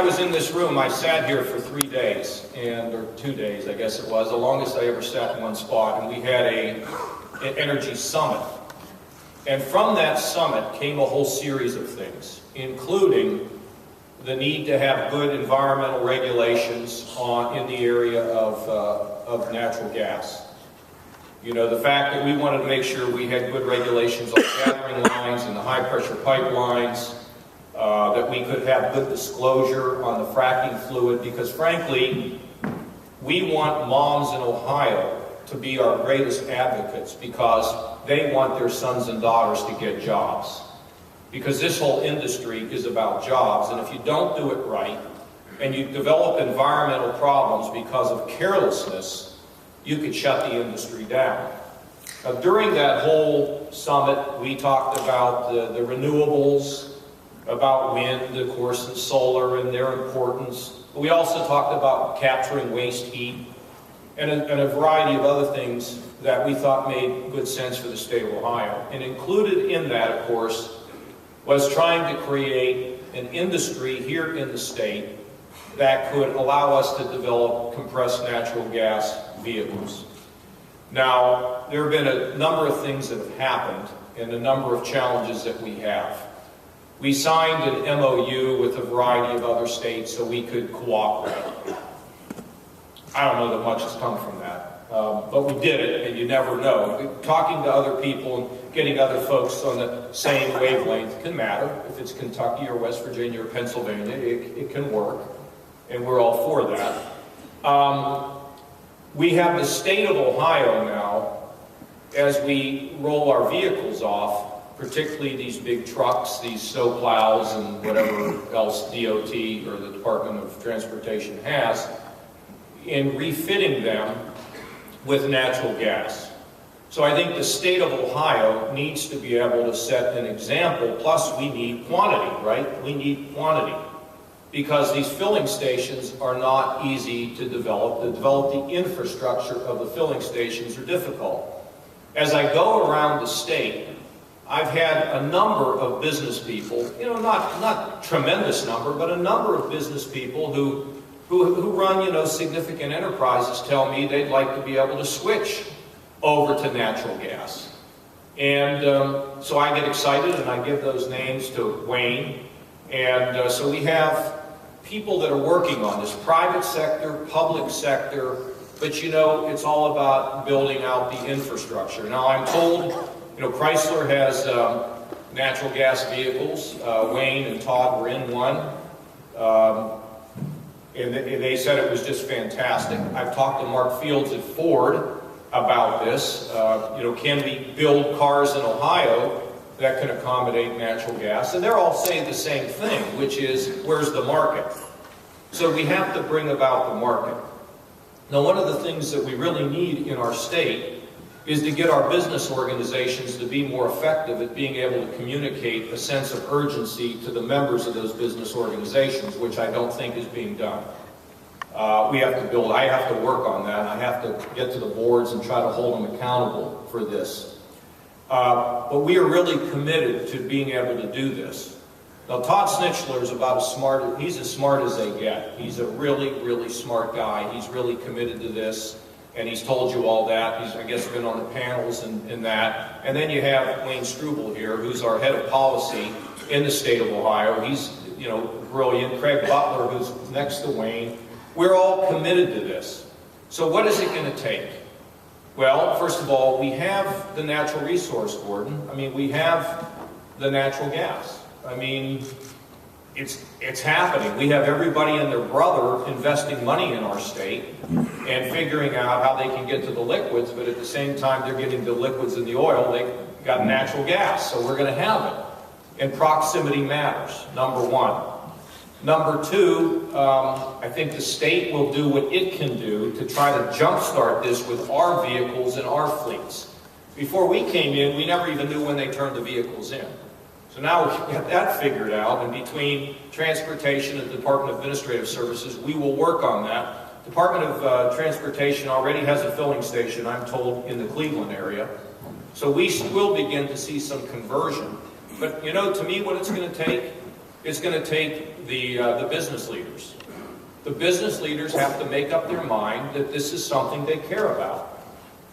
was in this room, I sat here for 3 days, or 2 days, I guess it was, the longest I ever sat in one spot, and we had an energy summit. And from that summit came a whole series of things, including the need to have good environmental regulations in the area of natural gas. You know, the fact that we wanted to make sure we had good regulations on gathering lines and the high-pressure pipelines, that we could have good disclosure on the fracking fluid, because frankly, we want moms in Ohio to be our greatest advocates because they want their sons and daughters to get jobs. Because this whole industry is about jobs, and if you don't do it right, and you develop environmental problems because of carelessness, you could shut the industry down. Now, during that whole summit, we talked about the renewables, about wind, of course, and solar and their importance. But we also talked about capturing waste heat and a variety of other things that we thought made good sense for the state of Ohio. And included in that, of course, was trying to create an industry here in the state that could allow us to develop compressed natural gas vehicles. Now, there have been a number of things that have happened and a number of challenges that we have. We signed an MOU with a variety of other states so we could cooperate. I don't know that much has come from that, but we did it, and you never know. Talking to other people and getting other folks on the same wavelength can matter. If it's Kentucky or West Virginia or Pennsylvania, it can work, and we're all for that. We have the state of Ohio now, as we roll our vehicles off, particularly these big trucks, these snow plows, and whatever else DOT or the Department of Transportation has, in refitting them with natural gas. So I think the state of Ohio needs to be able to set an example, plus we need quantity, right? We need quantity. Because these filling stations are not easy to develop. To develop the infrastructure of the filling stations are difficult. As I go around the state, I've had a number of business people, you know, not tremendous number, but a number of business people who run, you know, significant enterprises tell me they'd like to be able to switch over to natural gas. And so I get excited and I give those names to Wayne. And so we have people that are working on this, private sector, public sector, but you know, it's all about building out the infrastructure. Now I'm told, you know, Chrysler has natural gas vehicles. Wayne and Todd were in one. And they said it was just fantastic. I've talked to Mark Fields at Ford about this. You know, can we build cars in Ohio that can accommodate natural gas? And they're all saying the same thing, which is, where's the market? So we have to bring about the market. Now, one of the things that we really need in our state is to get our business organizations to be more effective at being able to communicate a sense of urgency to the members of those business organizations, which I don't think is being done. I have to work on that, and I have to get to the boards and try to hold them accountable for this. But we are really committed to being able to do this. Now, Todd Snitchler is he's as smart as they get. He's a really, really smart guy. He's really committed to this, and he's told you all that. He's, I guess, been on the panels and that. And then you have Wayne Struble here, who's our head of policy in the state of Ohio. He's, you know, brilliant. Craig Butler, who's next to Wayne. We're all committed to this. So what is it going to take? Well, first of all, we have the natural resource, Gordon. I mean, we have the natural gas. I mean, it's happening. We have everybody and their brother investing money in our state and figuring out how they can get to the liquids, but at the same time they're getting the liquids and the oil, they got natural gas, so we're going to have it. And proximity matters, number one. Number two, I think the state will do what it can do to try to jumpstart this with our vehicles and our fleets. Before we came in, we never even knew when they turned the vehicles in. So now we have that figured out, and between Transportation and the Department of Administrative Services, we will work on that. Department of Transportation already has a filling station, I'm told, in the Cleveland area. So we will begin to see some conversion. But you know, to me, what it's going to take It's going to take the business leaders. The business leaders have to make up their mind that this is something they care about.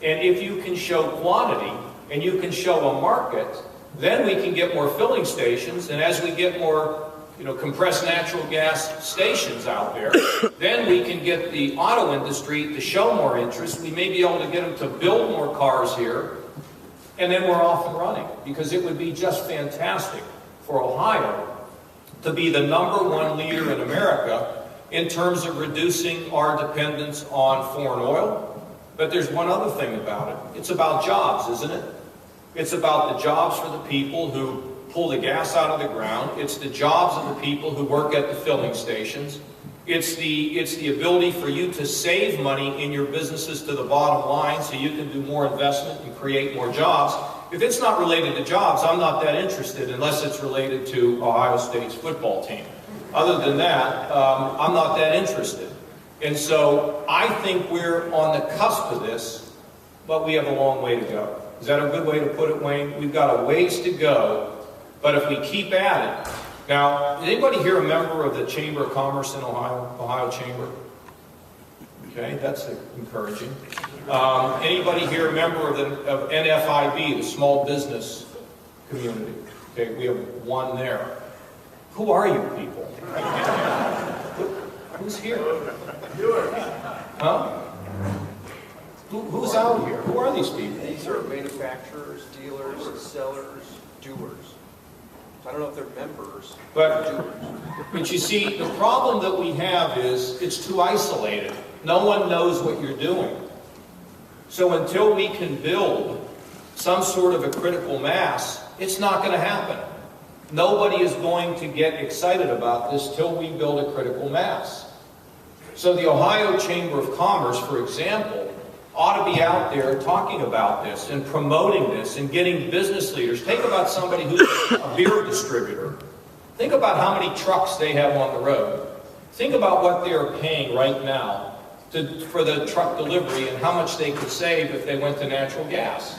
And if you can show quantity and you can show a market, then we can get more filling stations. And as we get more compressed natural gas stations out there, then we can get the auto industry to show more interest. We may be able to get them to build more cars here, and then we're off and running. Because it would be just fantastic for Ohio to be the #1 leader in America in terms of reducing our dependence on foreign oil. But there's one other thing about it. It's about jobs, isn't it? It's about the jobs for the people who pull the gas out of the ground. It's the jobs of the people who work at the filling stations. It's the ability for you to save money in your businesses to the bottom line so you can do more investment and create more jobs. If it's not related to jobs, I'm not that interested unless it's related to Ohio State's football team. Other than that, I'm not that interested. And so I think we're on the cusp of this, but we have a long way to go. Is that a good way to put it, Wayne? We've got a ways to go, but if we keep at it. Now, is anybody here a member of the Chamber of Commerce in Ohio Chamber? Okay, that's encouraging. Anybody here a member of NFIB, the small business community? Okay, we have one there. Who are you people? Who's here? Huh? Who's out here? Who are these people? These are manufacturers, dealers, sellers, doers. I don't know if they're members, but you see, the problem that we have is it's too isolated. No one knows what you're doing. So until we can build some sort of a critical mass, it's not going to happen. Nobody is going to get excited about this till we build a critical mass. So the Ohio Chamber of Commerce, for example, ought to be out there talking about this and promoting this and getting business leaders. Think about somebody who's a beer distributor. Think about how many trucks they have on the road. Think about what they are paying right now for the truck delivery and how much they could save if they went to natural gas.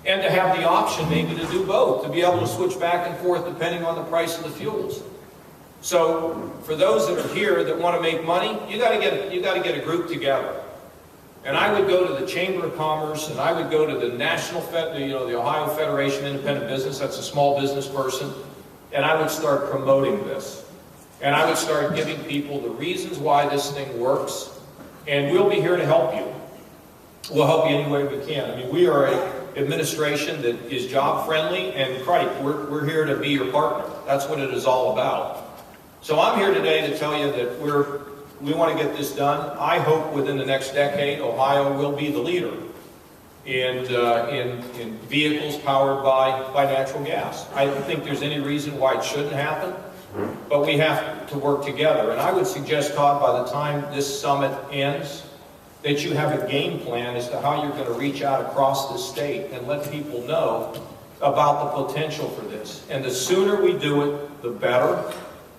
And to have the option maybe to do both, to be able to switch back and forth depending on the price of the fuels. So for those that are here that want to make money, you got to get a group together. And I would go to the Chamber of Commerce, and I would go to the National the Ohio Federation of Independent Business. That's a small business person, and I would start promoting this, and I would start giving people the reasons why this thing works. And we'll be here to help you. We'll help you any way we can. I mean, we are an administration that is job friendly, and we're here to be your partner. That's what it is all about. So I'm here today to tell you that we want to get this done. I hope within the next decade, Ohio will be the leader in vehicles powered by natural gas. I don't think there's any reason why it shouldn't happen, but we have to work together. And I would suggest, Todd, by the time this summit ends, that you have a game plan as to how you're going to reach out across the state and let people know about the potential for this. And the sooner we do it, the better.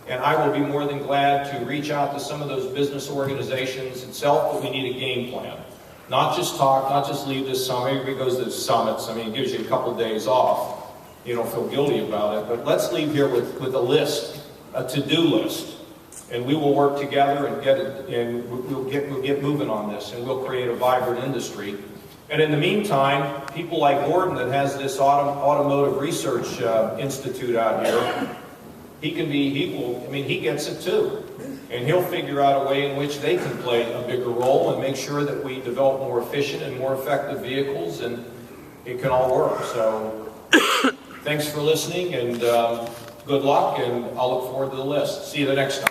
And I will be more than glad to reach out to some of those business organizations itself, but we need a game plan. Not just talk, not just leave this summit. Everybody goes to the summits. I mean, it gives you a couple days off. You don't feel guilty about it. But let's leave here with a list, a to-do list. And we will work together and get it, and we'll get moving on this, and we'll create a vibrant industry. And in the meantime, people like Gordon that has this automotive research institute out here, he gets it too. And he'll figure out a way in which they can play a bigger role and make sure that we develop more efficient and more effective vehicles, and it can all work. So thanks for listening, and good luck, and I'll look forward to the list. See you the next time.